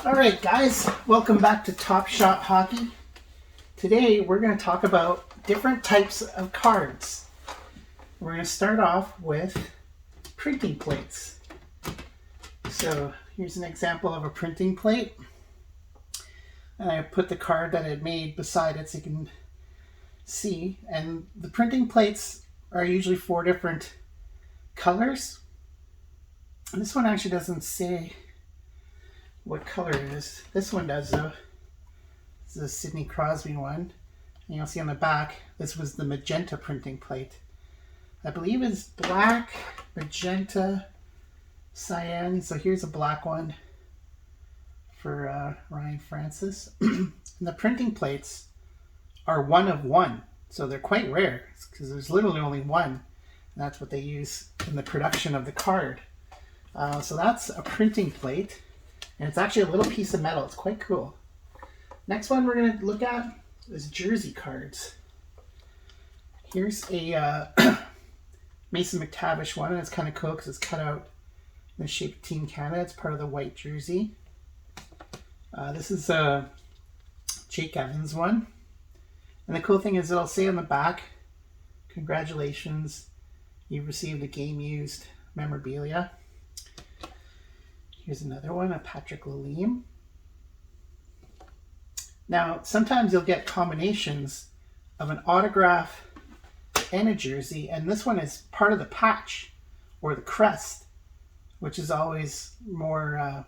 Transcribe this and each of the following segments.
Alright guys, welcome back to Top Shot Hockey. Today we're going to talk about different types of cards. We're going to start off with printing plates. So here's an example of a printing plate. And I put the card that it made beside it so you can see. And the printing plates are usually 4 different colors. And this one actually doesn't say what color it is. This one does though. This is a Sidney Crosby one. And you'll see on the back, this was the magenta printing plate. I believe it's black, magenta, cyan. So here's a black one for Ryan Francis. And the printing plates are 1 of 1. So they're quite rare because there's literally only one. And that's what they use in the production of the card. So that's a printing plate. And it's actually a little piece of metal. It's quite cool. Next one we're going to look at is jersey cards. Here's a Mason McTavish one, and it's kind of cool because it's cut out in the shape of Team Canada. It's part of the white jersey. This is a Jake Evans one. And the cool thing is it'll say on the back, congratulations, you've received a game-used memorabilia. Here's another one, a Patrick Lalime. Now, sometimes you'll get combinations of an autograph and a jersey, and this one is part of the patch or the crest, which is always more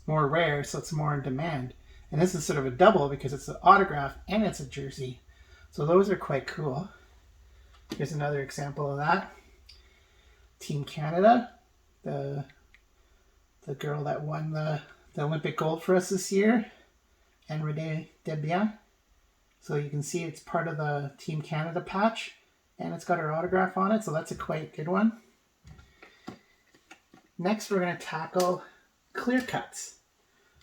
rare, so it's more in demand. And this is sort of a double because it's an autograph and it's a jersey. So those are quite cool. Here's another example of that. Team Canada, the girl that won the Olympic gold for us this year, and Renee Debian. So you can see it's part of the Team Canada patch, and it's got her autograph on it, so that's a quite good one. Next, we're going to tackle clear cuts.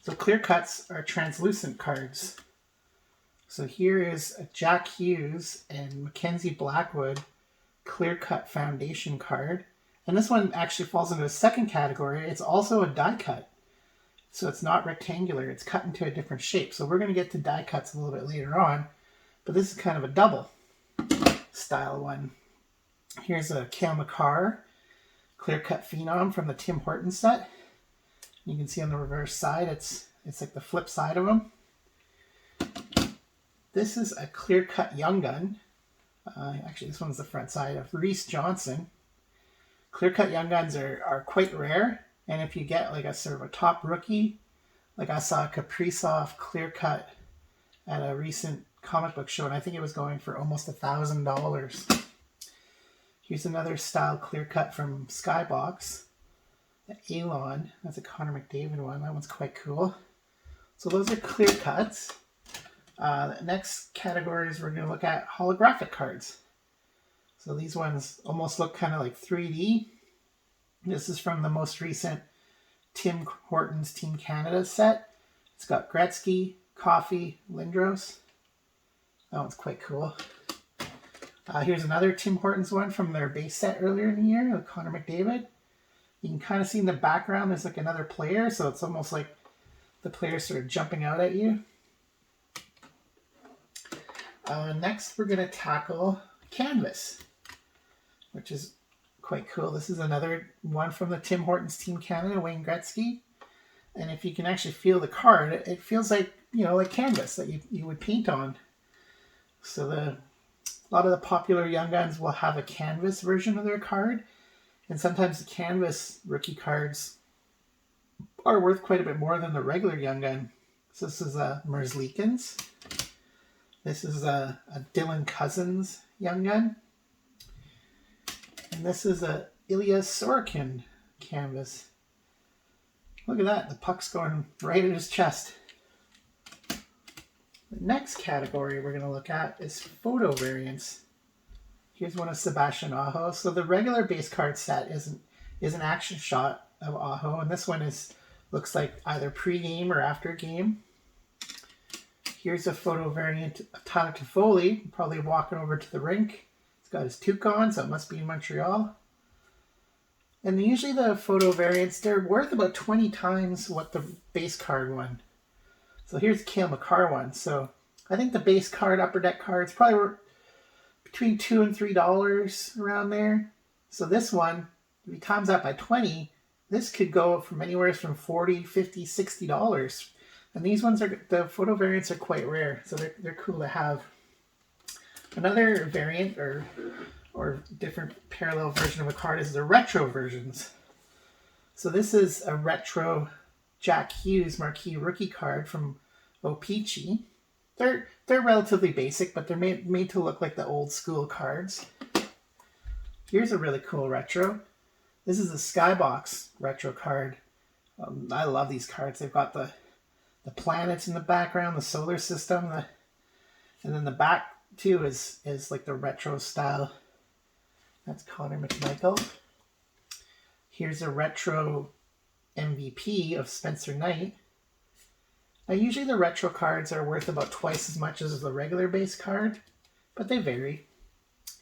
So clear cuts are translucent cards. So here is a Jack Hughes and Mackenzie Blackwood clear cut foundation card. And this one actually falls into a second category. It's also a die cut. So it's not rectangular. It's cut into a different shape. So we're going to get to die cuts a little bit later on. But this is kind of a double style one. Here's a Cale Makar clear cut phenom from the Tim Hortons set. You can see on the reverse side, it's like the flip side of them. This is a clear cut Young Gun. Actually, this one's the front side of Reese Johnson. Clear-cut Young Guns are quite rare, and if you get like a sort of a top rookie, like I saw a Kaprizov clear-cut at a recent comic book show, and I think it was going for almost $1,000. Here's another style clear-cut from Skybox, the Elon. That's a Connor McDavid one. That one's quite cool. So those are clear-cuts. The next categories we're going to look at holographic cards. So these ones almost look kind of like 3D. This is from the most recent Tim Hortons Team Canada set. It's got Gretzky, Coffey, Lindros. That one's quite cool. Here's another Tim Hortons one from their base set earlier in the year, with Connor McDavid. You can kind of see in the background there's like another player, so it's almost like the player's sort of jumping out at you. Next, we're going to tackle canvas, which is quite cool. This is another one from the Tim Hortons Team Canada, Wayne Gretzky. And if you can actually feel the card, it feels like, like canvas that you would paint on. So a lot of the popular Young Guns will have a canvas version of their card. And sometimes the canvas rookie cards are worth quite a bit more than the regular Young Gun. So this is a Merzlikins. This is a Dylan Cousins Young Gun. And this is a Ilya Sorokin canvas. Look at that. The puck's going right at his chest. The next category we're going to look at is photo variants. Here's one of Sebastian Aho. So the regular base card set is an action shot of Aho. And this one looks like either pre-game or after game. Here's a photo variant of Todd Foley, probably walking over to the rink. He's got his toque on, so it must be in Montreal. And usually the photo variants, they're worth about 20 times what the base card one So here's Cale Makar one. So I think the base card, Upper Deck cards, probably were between $2 and $3 around there. So this one, if you times that by 20, this could go from anywhere from $40, $50, $60. And these ones are, the photo variants are quite rare, so they're cool to have. Another variant or different parallel version of a card is the retro versions. So this is a retro Jack Hughes marquee rookie card from O-Pee-Chee. They're relatively basic, but they're made to look like the old school cards. Here's a really cool retro. This is a Skybox Retro card. I love these cards. They've got the planets in the background, the solar system, and then the back too is like the retro style. That's Connor McMichael. Here's a retro MVP of Spencer Knight. Now usually the retro cards are worth about twice as much as the regular base card, but they vary.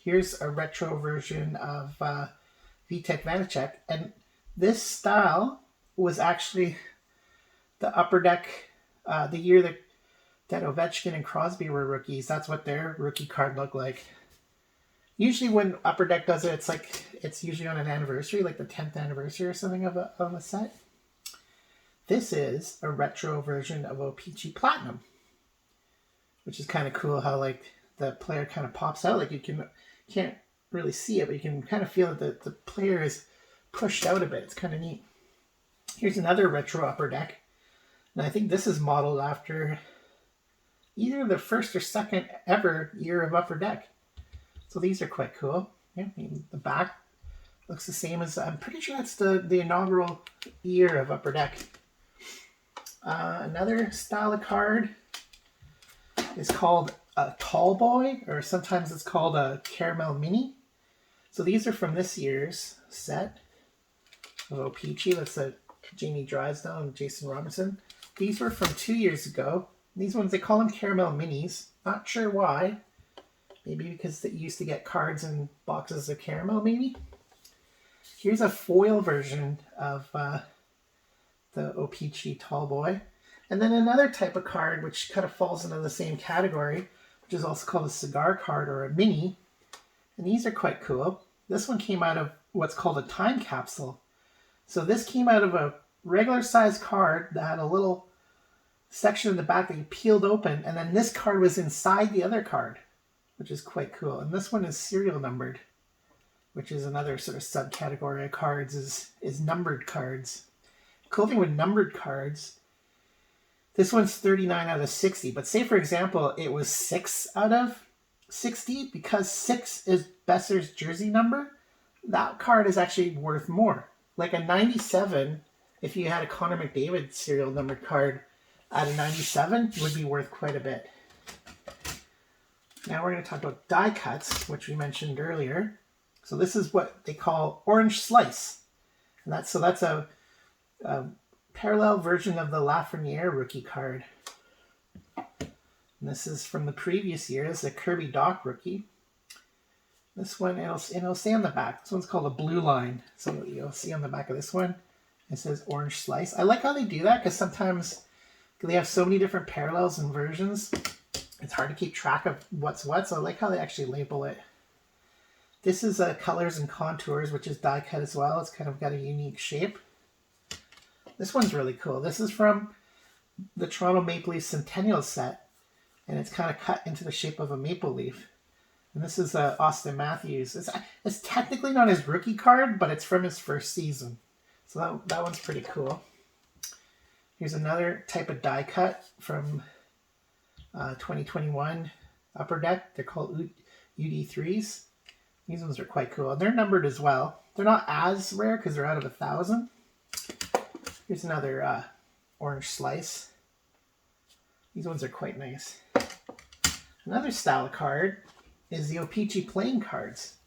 Here's a retro version of Vitek Vanacek, and this style was actually the Upper Deck, the year that Ovechkin and Crosby were rookies. That's what their rookie card looked like. Usually when Upper Deck does it, it's usually on an anniversary, like the 10th anniversary or something of a set. This is a retro version of O-Pee-Chee Platinum, which is kind of cool how like the player kind of pops out. Like you can't really see it, but you can kind of feel that the player is pushed out a bit. It's kind of neat. Here's another retro Upper Deck. And I think this is modeled after either the first or second ever year of Upper Deck. So these are quite cool. Yeah, I mean, the back looks the same as, I'm pretty sure that's the inaugural year of Upper Deck. Another style of card is called a Tall Boy, or sometimes it's called a Caramel Mini. So these are from this year's set of O-Pee-Chee. That's a Jamie Drysdale and Jason Robinson. These were from 2 years ago. These ones, they call them Caramel Minis. Not sure why. Maybe because they used to get cards in boxes of caramel, maybe. Here's a foil version of the O-Pee-Chee Tall Boy. And then another type of card, which kind of falls into the same category, which is also called a Cigar Card or a Mini. And these are quite cool. This one came out of what's called a time capsule. So this came out of a regular size card that had a little section in the back that you peeled open, and then this card was inside the other card, which is quite cool. And this one is serial numbered, which is another sort of subcategory of cards, is numbered cards. Cool thing with numbered cards, this one's 39 out of 60, but say for example it was 6 out of 60, because 6 is Besser's jersey number, that card is actually worth more. Like a 97, if you had a Connor McDavid serial numbered card at a 97, would be worth quite a bit. Now we're going to talk about die cuts, which we mentioned earlier. So this is what they call Orange Slice. And that's a parallel version of the Lafreniere rookie card. And this is from the previous year. This is a Kirby Doc rookie. This one, it'll say on the back, this one's called a blue line. So you'll see on the back of this one, it says Orange Slice. I like how they do that, because sometimes they have so many different parallels and versions, it's hard to keep track of what's what, so I like how they actually label it. This is Colors and Contours, which is die cut as well. It's kind of got a unique shape. This one's really cool. This is from the Toronto Maple Leafs Centennial set, and it's kind of cut into the shape of a maple leaf. And this is Austin Matthews. It's technically not his rookie card, but it's from his first season. So that one's pretty cool. Here's another type of die cut from 2021 Upper Deck. They're called UD3s. These ones are quite cool. And they're numbered as well. They're not as rare because they're out of 1,000. Here's another Orange Slice. These ones are quite nice. Another style card is the O-Pee-Chee playing cards.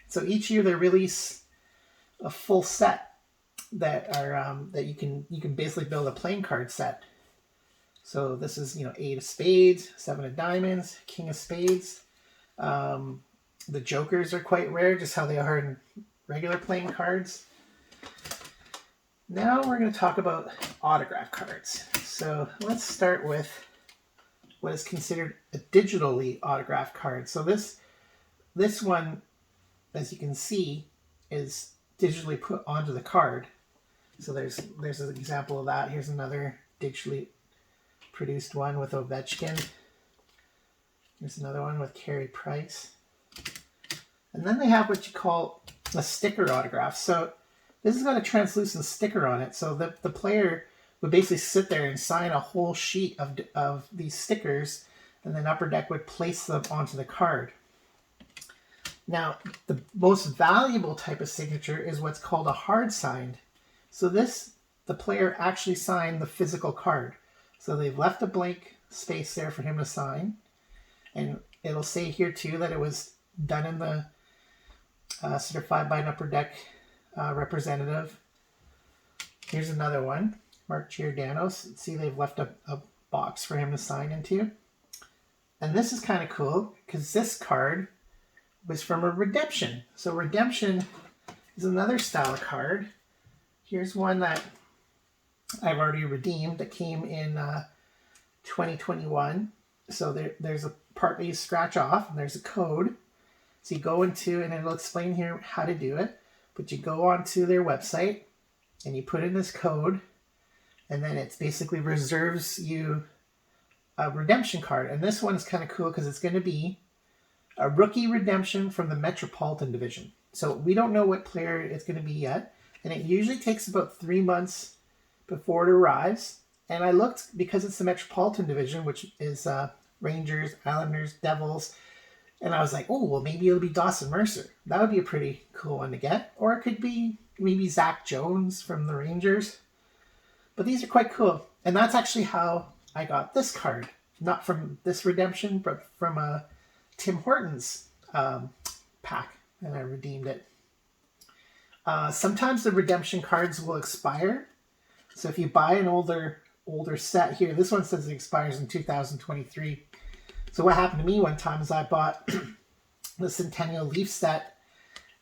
So each year they release a full set that are that you can basically build a playing card set. So this is 8 of spades, 7 of diamonds, king of spades. The jokers are quite rare, just how they are in regular playing cards. Now we're going to talk about autograph cards. So let's start with what is considered a digitally autographed card. So this one, as you can see, is digitally put onto the card. So there's an example of that. Here's another digitally produced one with Ovechkin. Here's another one with Carey Price. And then they have what you call a sticker autograph. So this has got a translucent sticker on it. So the player would basically sit there and sign a whole sheet of these stickers, and then Upper Deck would place them onto the card. Now, the most valuable type of signature is what's called a hard signed. So the player actually signed the physical card. So they've left a blank space there for him to sign. And it'll say here too that it was done in the certified by an Upper Deck representative. Here's another one, Mark Giordano's. See, they've left a box for him to sign into. And this is kind of cool because this card was from a redemption. So redemption is another style of card. Here's one that I've already redeemed that came in 2021. So there's a part that you scratch off and there's a code. So you go into, and it'll explain here how to do it, but you go onto their website and you put in this code, and then it basically reserves you a redemption card. And this one is kind of cool because it's going to be a rookie redemption from the Metropolitan Division. So we don't know what player it's going to be yet, and it usually takes about 3 months before it arrives. And I looked, because it's the Metropolitan Division, which is Rangers, Islanders, Devils, and I was like, oh, well, maybe it'll be Dawson Mercer. That would be a pretty cool one to get. Or it could be maybe Zach Jones from the Rangers. But these are quite cool. And that's actually how I got this card. Not from this redemption, but from a Tim Hortons pack. And I redeemed it. Sometimes the redemption cards will expire. So if you buy an older set here, this one says it expires in 2023. So what happened to me one time is I bought the Centennial Leaf set,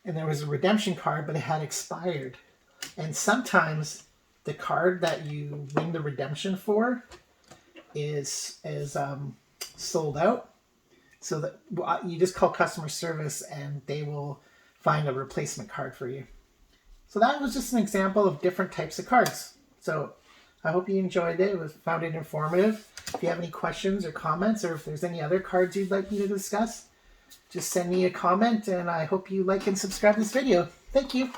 and there was a redemption card, but it had expired. And sometimes the card that you win the redemption for is sold out. So that you just call customer service and they will find a replacement card for you. So that was just an example of different types of cards. So I hope you enjoyed it. Found it informative. If you have any questions or comments, or if there's any other cards you'd like me to discuss, just send me a comment, and I hope you like and subscribe to this video. Thank you.